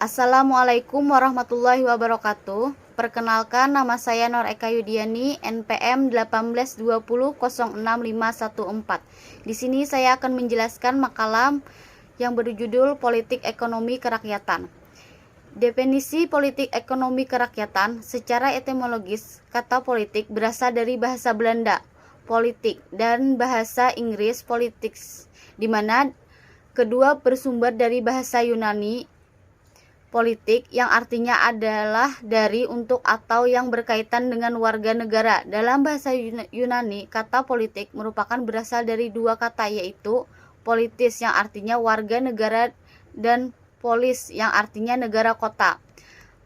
Assalamualaikum warahmatullahi wabarakatuh. Perkenalkan, nama saya Nur Eka Yudiani, NPM 1820060514. Di sini saya akan menjelaskan makalah yang berjudul Politik Ekonomi Kerakyatan. Definisi politik ekonomi kerakyatan secara etimologis, kata politik berasal dari bahasa Belanda, politik, dan bahasa Inggris politics, di mana kedua bersumber dari bahasa Yunani politik yang artinya adalah dari, untuk, atau yang berkaitan dengan warga negara. Dalam bahasa Yunani, kata politik merupakan berasal dari dua kata, yaitu politis yang artinya warga negara dan polis yang artinya negara kota.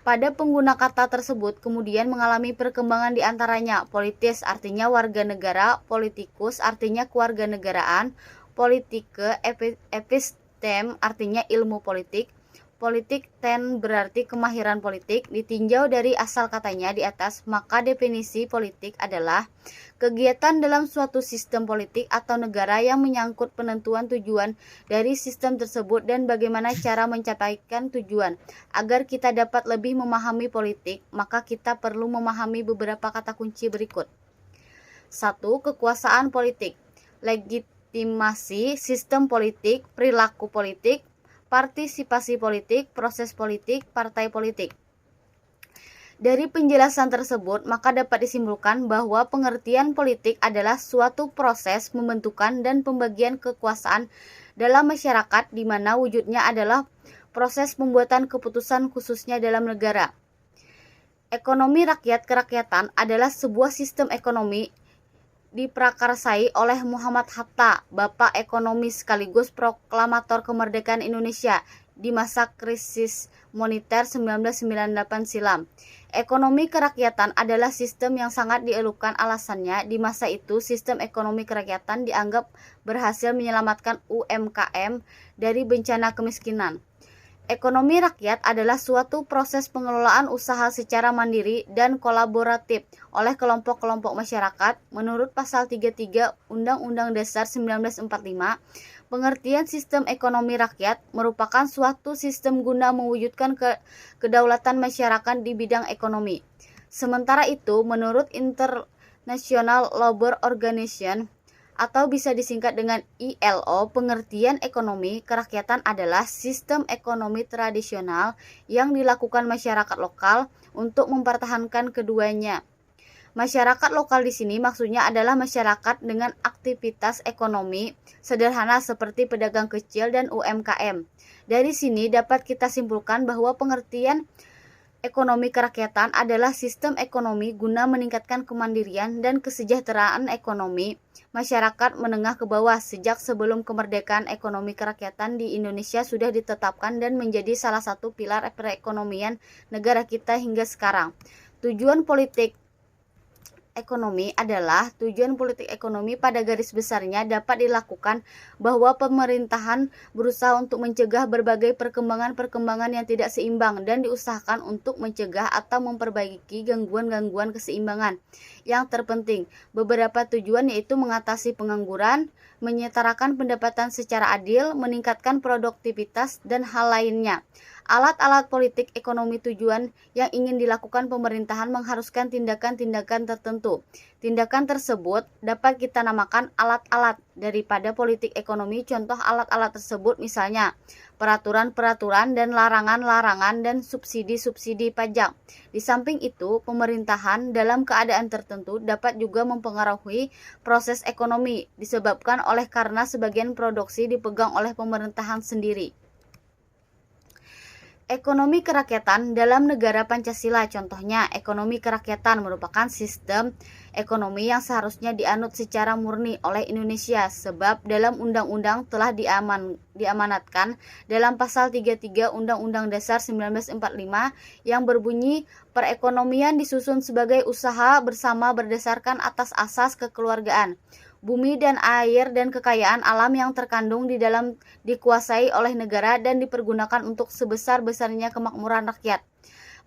Pada pengguna kata tersebut kemudian mengalami perkembangan di antaranya. Politis artinya warga negara, politikus artinya kewarganegaraan, politike, epistem artinya ilmu politik, politik ten berarti kemahiran politik. Ditinjau dari asal katanya di atas, maka definisi politik adalah kegiatan dalam suatu sistem politik atau negara yang menyangkut penentuan tujuan dari sistem tersebut dan bagaimana cara mencapaikan tujuan. Agar kita dapat lebih memahami politik, maka kita perlu memahami beberapa kata kunci berikut. 1. Kekuasaan politik, legitimasi sistem politik, perilaku politik, partisipasi politik, proses politik, partai politik. Dari penjelasan tersebut, maka dapat disimpulkan bahwa pengertian politik adalah suatu proses pembentukan dan pembagian kekuasaan dalam masyarakat, di mana wujudnya adalah proses pembuatan keputusan khususnya dalam negara. Ekonomi rakyat kerakyatan adalah sebuah sistem ekonomi diprakarsai oleh Muhammad Hatta, bapak ekonomi sekaligus proklamator kemerdekaan Indonesia di masa krisis moneter 1998 silam. Ekonomi kerakyatan adalah sistem yang sangat dielukan. Alasannya, di masa itu sistem ekonomi kerakyatan dianggap berhasil menyelamatkan UMKM dari bencana kemiskinan. Ekonomi rakyat adalah suatu proses pengelolaan usaha secara mandiri dan kolaboratif oleh kelompok-kelompok masyarakat. Menurut pasal 33 Undang-Undang Dasar 1945, pengertian sistem ekonomi rakyat merupakan suatu sistem guna mewujudkan kedaulatan masyarakat di bidang ekonomi. Sementara itu, menurut International Labour Organization atau bisa disingkat dengan ILO, pengertian ekonomi kerakyatan adalah sistem ekonomi tradisional yang dilakukan masyarakat lokal untuk mempertahankan keduanya. Masyarakat lokal di sini maksudnya adalah masyarakat dengan aktivitas ekonomi sederhana seperti pedagang kecil dan UMKM. Dari sini dapat kita simpulkan bahwa pengertian ekonomi kerakyatan adalah sistem ekonomi guna meningkatkan kemandirian dan kesejahteraan ekonomi masyarakat menengah ke bawah. Sejak sebelum kemerdekaan, ekonomi kerakyatan di Indonesia sudah ditetapkan dan menjadi salah satu pilar perekonomian negara kita hingga sekarang. Tujuan politik ekonomi pada garis besarnya dapat dilakukan bahwa pemerintahan berusaha untuk mencegah berbagai perkembangan-perkembangan yang tidak seimbang dan diusahakan untuk mencegah atau memperbaiki gangguan-gangguan keseimbangan. Yang terpenting, beberapa tujuan yaitu mengatasi pengangguran, menyetarakan pendapatan secara adil, meningkatkan produktivitas, dan hal lainnya. Alat-alat politik ekonomi tujuan yang ingin dilakukan pemerintahan mengharuskan tindakan-tindakan tertentu. Tindakan tersebut dapat kita namakan alat-alat daripada politik ekonomi. Contoh alat-alat tersebut misalnya peraturan-peraturan dan larangan-larangan dan subsidi-subsidi pajak. Di samping itu, pemerintahan dalam keadaan tertentu dapat juga mempengaruhi proses ekonomi disebabkan oleh karena sebagian produksi dipegang oleh pemerintahan sendiri. Ekonomi kerakyatan dalam negara Pancasila, contohnya ekonomi kerakyatan merupakan sistem ekonomi yang seharusnya dianut secara murni oleh Indonesia, sebab dalam undang-undang telah diamanatkan dalam pasal 33 Undang-Undang Dasar 1945 yang berbunyi perekonomian disusun sebagai usaha bersama berdasarkan atas asas kekeluargaan. Bumi dan air dan kekayaan alam yang terkandung di dalam dikuasai oleh negara dan dipergunakan untuk sebesar-besarnya kemakmuran rakyat.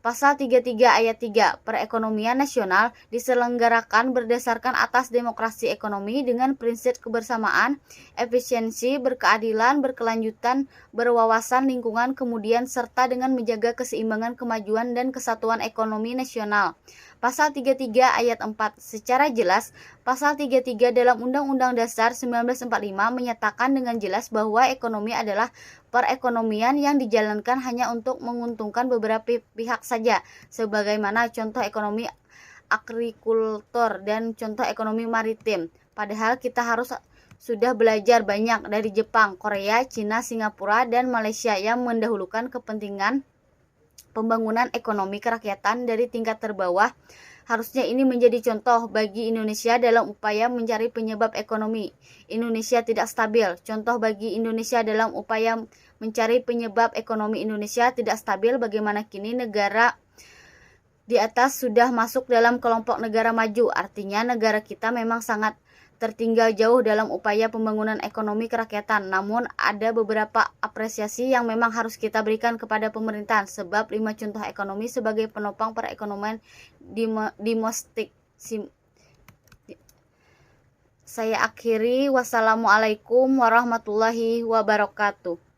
Pasal 33 ayat 3, perekonomian nasional diselenggarakan berdasarkan atas demokrasi ekonomi dengan prinsip kebersamaan, efisiensi, berkeadilan, berkelanjutan, berwawasan lingkungan, kemudian serta dengan menjaga keseimbangan kemajuan dan kesatuan ekonomi nasional. Pasal 33 ayat 4, secara jelas, Pasal 33 dalam Undang-Undang Dasar 1945 menyatakan dengan jelas bahwa ekonomi adalah perekonomian yang dijalankan hanya untuk menguntungkan beberapa pihak saja, sebagaimana contoh ekonomi agrikultur dan contoh ekonomi maritim. Padahal kita harus sudah belajar banyak dari Jepang, Korea, Cina, Singapura, dan Malaysia yang mendahulukan kepentingan pembangunan ekonomi kerakyatan dari tingkat terbawah. Harusnya ini menjadi contoh bagi Indonesia dalam upaya mencari penyebab ekonomi Indonesia tidak stabil. Contoh bagi Indonesia dalam upaya mencari penyebab ekonomi Indonesia tidak stabil, bagaimana kini negara di atas sudah masuk dalam kelompok negara maju. Artinya negara kita memang sangat tertinggal jauh dalam upaya pembangunan ekonomi kerakyatan. Namun ada beberapa apresiasi yang memang harus kita berikan kepada pemerintahan, sebab 5 contoh ekonomi sebagai penopang perekonomian domestik. Saya akhiri, wassalamualaikum warahmatullahi wabarakatuh.